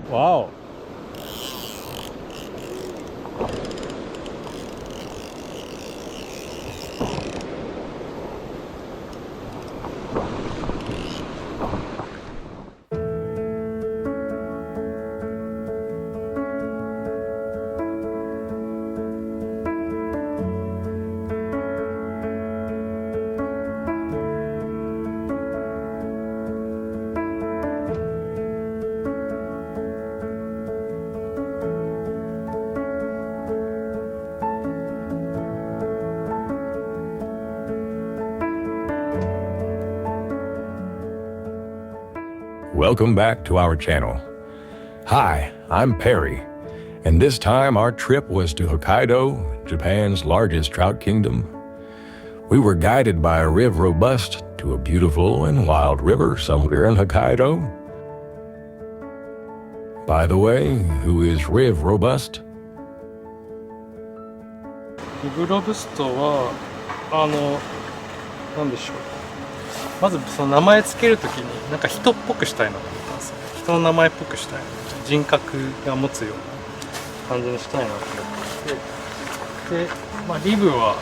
わお。Welcome back to our channel. Hi, I'm Perry, and this time our trip was to Hokkaido, Japan's largest trout kingdom. We were guided by a Riv Robust to a beautiful and wild river somewhere in Hokkaido. By the way, who is Riv Robust? リブロブストはなんでしょう。まずその名前つけるときになんか人っぽくしたいなと思ったんですよ。人の名前っぽくしたいな、人格が持つような感じにしたいなと思ってで、リブは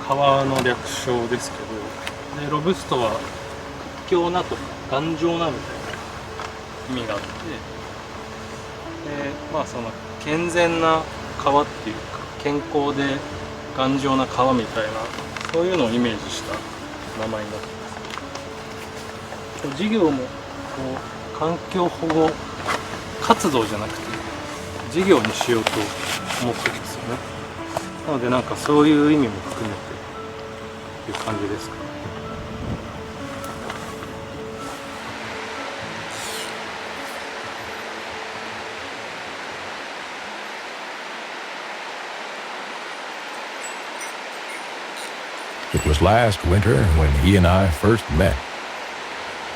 川の略称ですけど、でロブストは屈強なとか頑丈なみたいな意味があって、でその健全な川っていうか健康で頑丈な川みたいな、そういうのをイメージした名前になってます。事業もこう環境保護活動じゃなくて事業にしようと思ってるんですよね。なのでなんかそういう意味も含めてっていう感じですかね。It was last winter when he and I first met.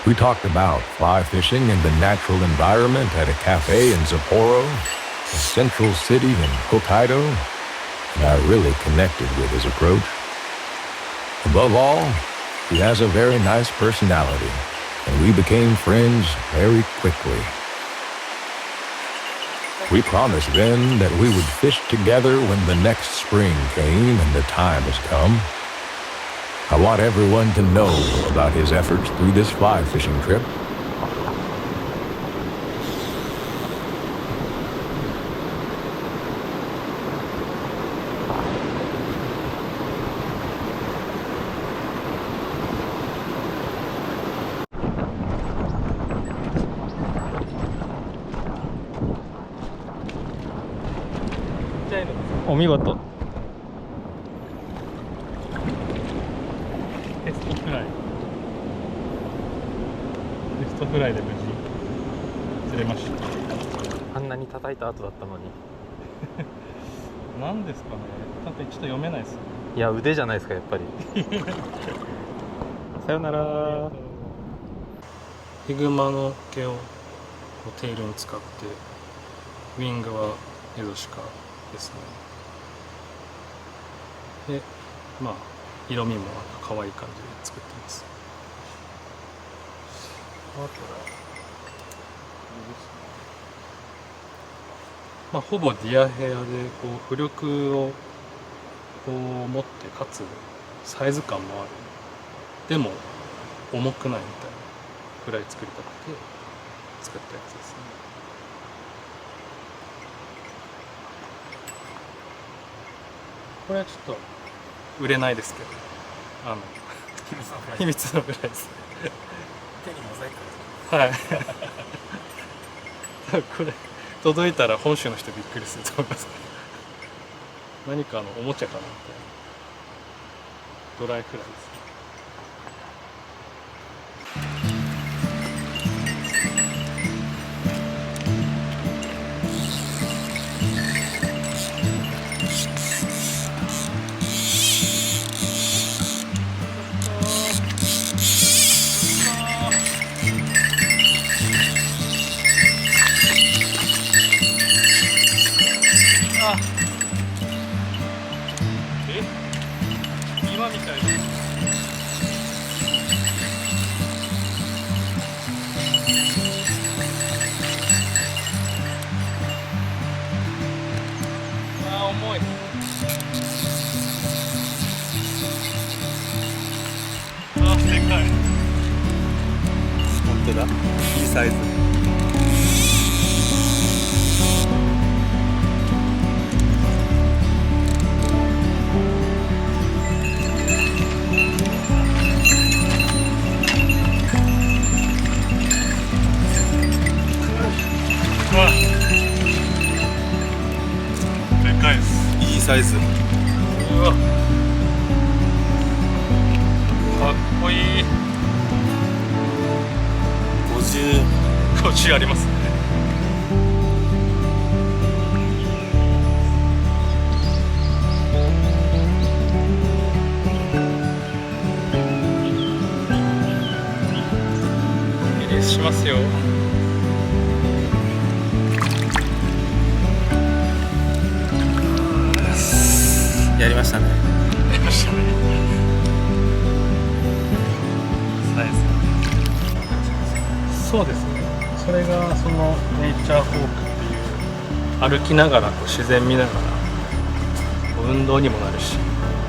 We talked about fly fishing and the natural environment at a cafe in Sapporo, a central city in Hokkaido, and I really connected with his approach. Above all, he has a very nice personality, and we became friends very quickly. We promised then that we would fish together when the next spring came and the time has come. I want everyone to know about his efforts through this fly fishing trip.お見事。テストフライ。テストフライで無事釣れました。あんなに叩いた後だったのに何ですかね。ちょっと読めないですね。いや、腕じゃないですかやっぱりさよなら。ヒグマの毛をテールに使って、ウィングはエゾシカですね。で、色味も可愛い感じで作ってます。あとはほぼディアヘアでこう浮力をこう持って、かつサイズ感もある、でも重くないみたいなフライ作りたくて作ったやつですね。これはちょっと売れないですけど、秘密のフライです。手にモザイク。はいこれ届いたら本州の人びっくりすると思います。何かおもちゃかなみたいなドライフライです。今みたいに当だ、いいサイズ。うわ、でかいです。いいサイズ。うわ、かっこいい。50ありますね。リリースしますよ。やりましたね。やりましたね。サイズ。そうですね。それがそのネイチャーフォークっていう歩きながらこう自然見ながらこう運動にもなるし、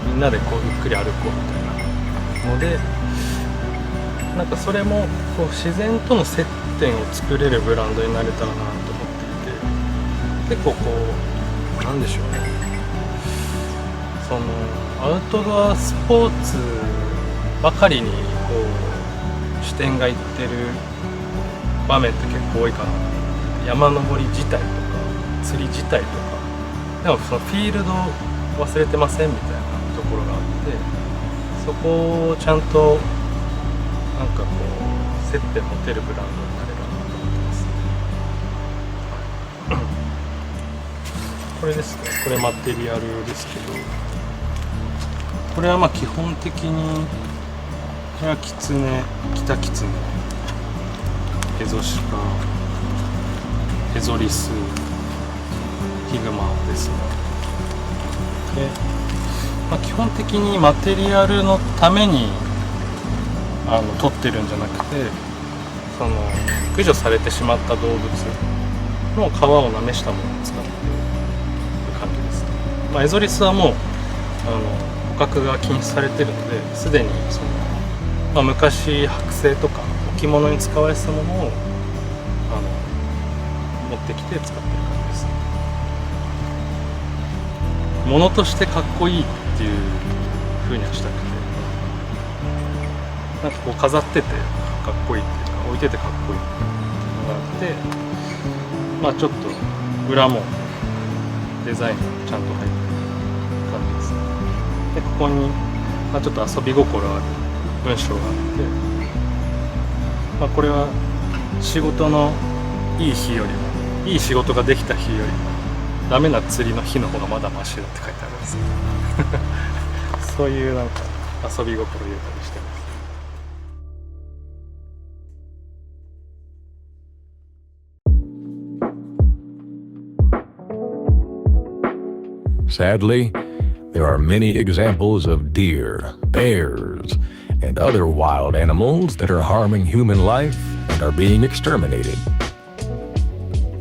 みんなでこうゆっくり歩こうみたいなので、なんかそれもこう自然との接点を作れるブランドになれたらなと思っていて、結構こうなんでしょうね。そのアウトドアスポーツばかりにこう視点がいってる場面って結構多いかな。山登り自体とか釣り自体とか、でもそのフィールド忘れてませんみたいなところがあって、そこをちゃんとなんかこう接点持てるブランドになればなと思ってます。これですね。これマテリアルですけど、これはまあ基本的にこれはキツネ、北キツネ、エゾシカ、エゾリス、ヒグマですね。で、まあ、基本的にマテリアルのために取ってるんじゃなくて、その駆除されてしまった動物の皮をなめしたものを使っている感じですね。まあ、エゾリスはもう捕獲が禁止されてるので、すでにその、まあ、昔剥製とか置物に使われてたものを持ってきて使ってる感じです。ものとしてかっこいいっていう風にはしたくて、なんかこう飾っててかっこいいっていうか、置いててかっこいいのがあって、まあちょっと裏もデザインがちゃんと入ってる感じですね。でここに、まあ、ちょっと遊び心ある文章があって、まあ、これは仕事のいい日よりも、いい仕事ができた日よりもダメな釣りの日の方がまだマシだって書いてあるんですよそういうなんか遊び心入れたりしてます。 Sadly, there are many examples of deer, bears, and other wild animals that are harming human life and are being exterminated.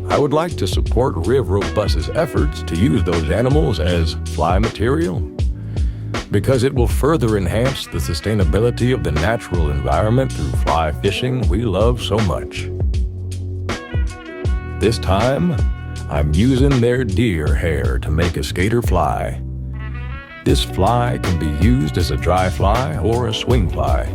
I would like to support Riv Robust's efforts to use those animals as fly material, because it will further enhance the sustainability of the natural environment through fly fishing we love so much. This time, I'm using their deer hair to make a skater fly. This fly can be used as a dry fly or a swing fly.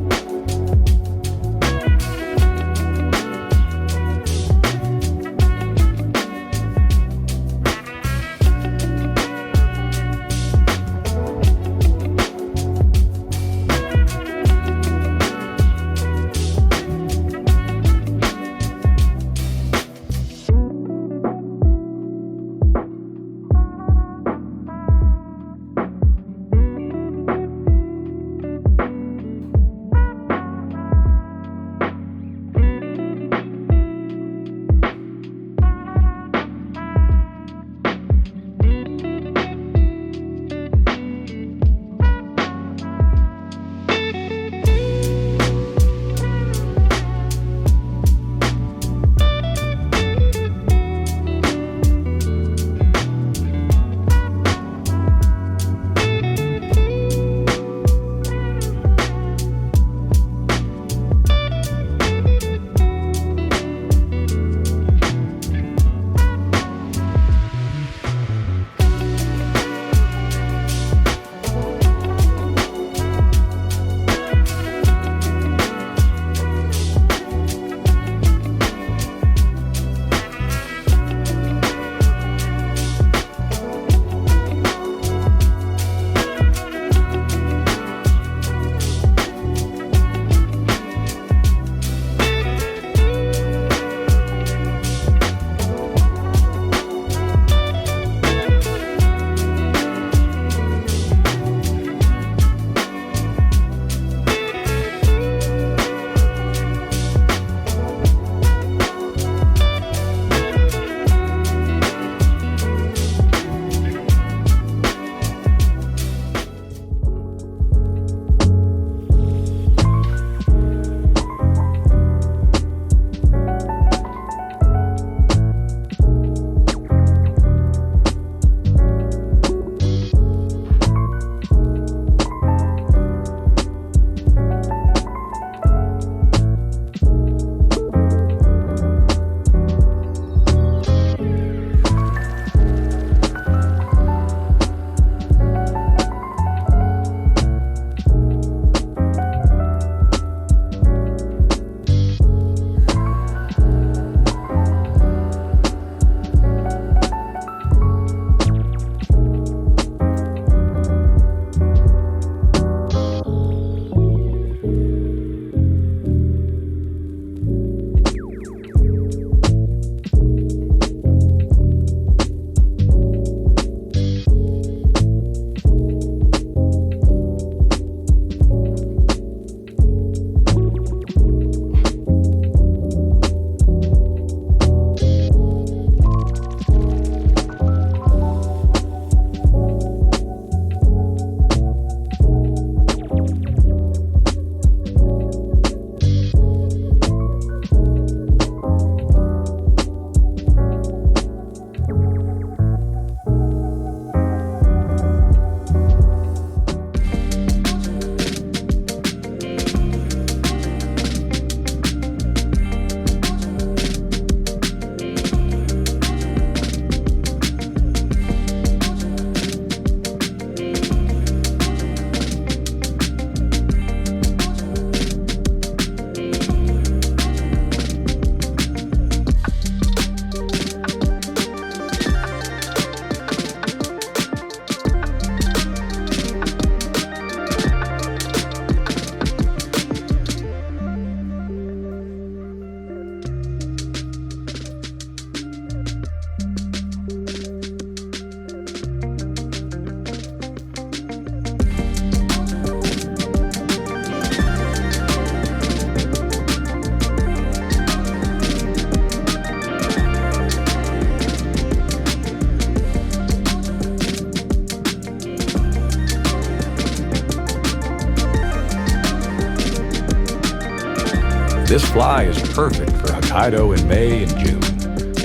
This fly is perfect for Hokkaido in May and June,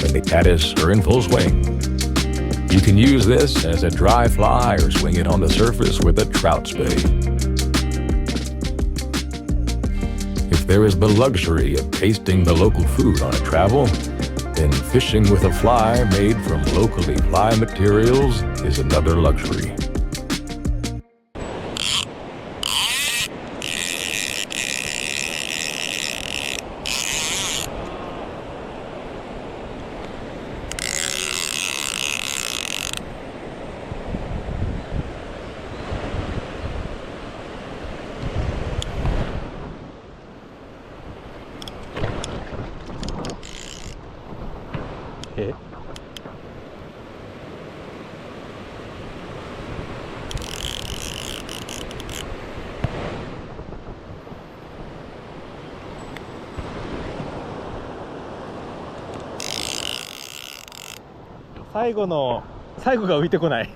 when the caddis are in full swing. You can use this as a dry fly or swing it on the surface with a trout spay. If there is the luxury of tasting the local food on a travel, then fishing with a fly made from locally fly materials is another luxury.え最後が浮いてこない。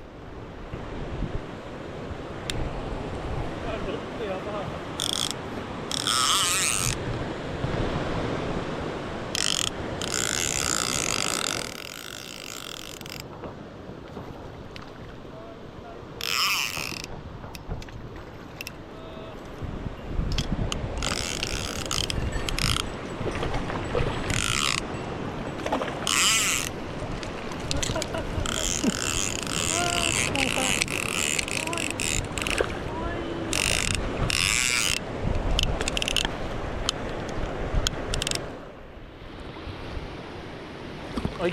はい。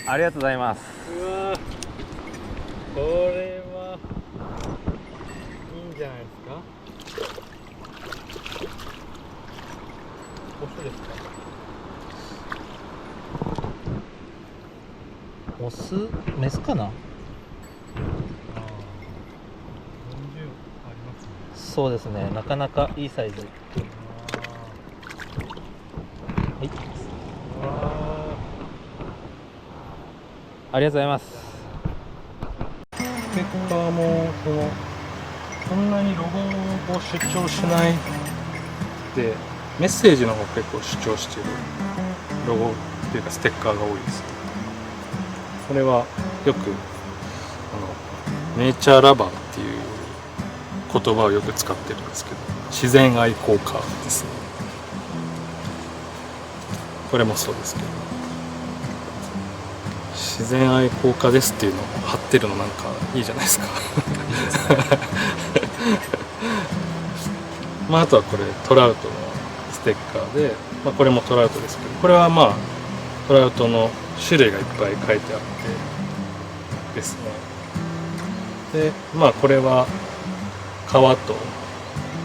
ありがとうございます。うわこれはいいんじゃないですか。オスですか。オスメスかな。40ありますね。そうですね、なかなかいいサイズ。はい、ありがとうございます。ステッカーもそんなにロゴを主張しないで、メッセージの方が結構主張してるロゴっていうかステッカーが多いです。これはよくネイチャーラバーっていう言葉をよく使ってるんですけど、自然愛好家ですね。これもそうですけど、自然愛好家ですっていうのを貼ってるのなんかいいじゃないですか。まああとはこれトラウトのステッカーで、まあ、これもトラウトですけど、これはまあトラウトの種類がいっぱい書いてあってですね。でまあこれは川と、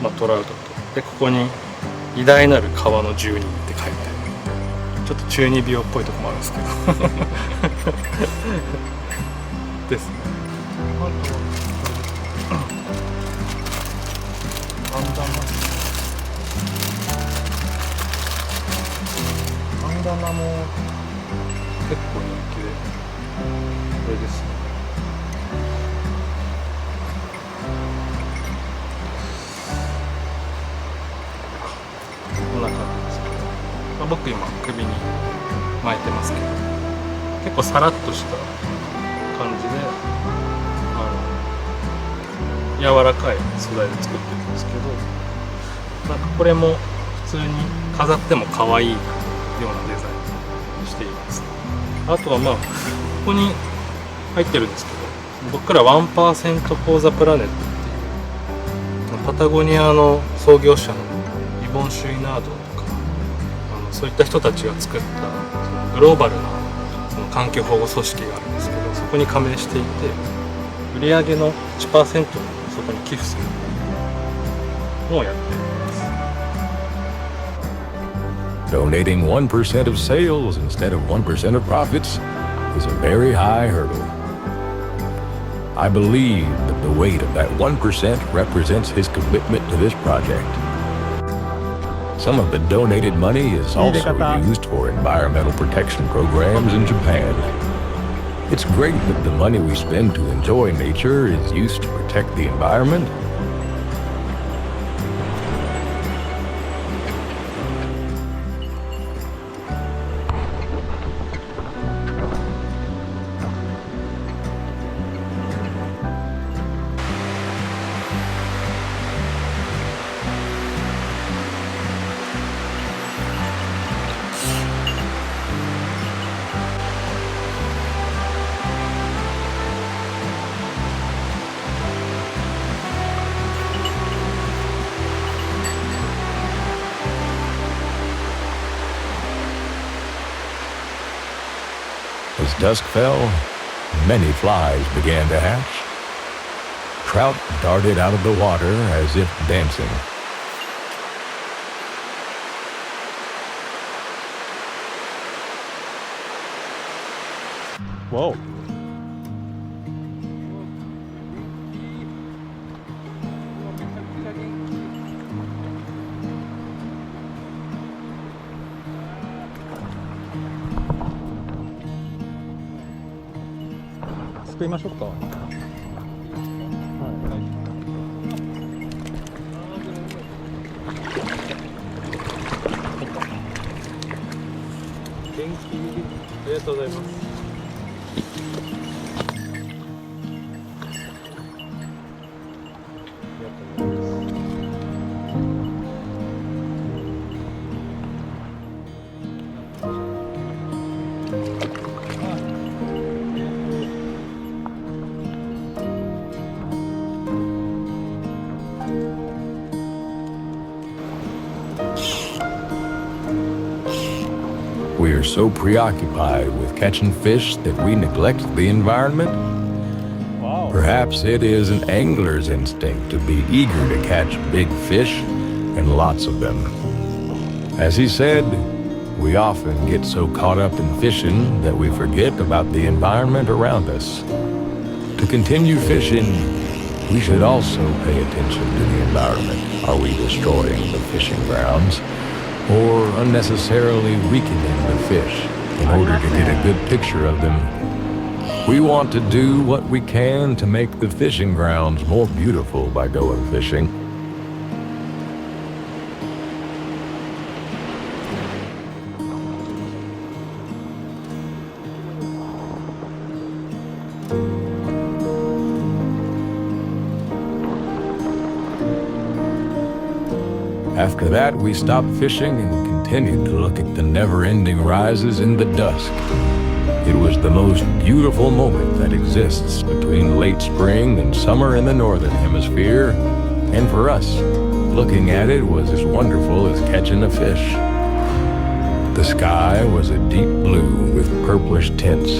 まあ、トラウトとで、ここに偉大なる川の住人って書いてある。ちょっと中二病っぽいとこもあるんですけどですね。バンダナも結構人気で、これですね。こんな感じですけど、まあ、僕今首に巻いてますけど、結構サラッとした感じで柔らかい素材で作ってるんですけど、なんかこれも普通に飾っても可愛いようなデザインにしています。あとはまあここに入ってるんですけど、僕から1% for the planet っていうパタゴニアの創業者のリボン・シュイナードとかそういった人たちが作ったそのグローバルなその環境保護組織があるんですけど、そこに加盟していて、売上の 1% をそこに寄付するのをやっています。 Donating 1% of sales instead of 1% of profits is a very high hurdle. I believe that the weight of that 1% represents his commitment to this project. Some of the donated money is also used for environmental protection programs in Japan. It's great that the money we spend to enjoy nature is used to protect the environment. As dusk fell, many flies began to hatch. Trout darted out of the water as if dancing. Whoa.すくいましょうか。元気ありがとうございます。We are so preoccupied with catching fish that we neglect the environment. Wow. Perhaps it is an angler's instinct to be eager to catch big fish, and lots of them. As he said, we often get so caught up in fishing that we forget about the environment around us. To continue fishing, we should also pay attention to the environment. Are we destroying the fishing grounds, or unnecessarily weakening the fish in order to get a good picture of them? We want to do what we can to make the fishing grounds more beautiful by going fishing. After that, we stopped fishing and continued to look at the never-ending rises in the dusk. It was the most beautiful moment that exists between late spring and summer in the northern hemisphere, and for us, looking at it was as wonderful as catching a fish. The sky was a deep blue with purplish tints,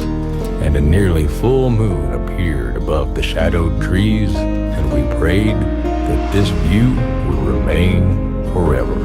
and a nearly full moon appeared above the shadowed trees, and we prayed that this view would remain forever.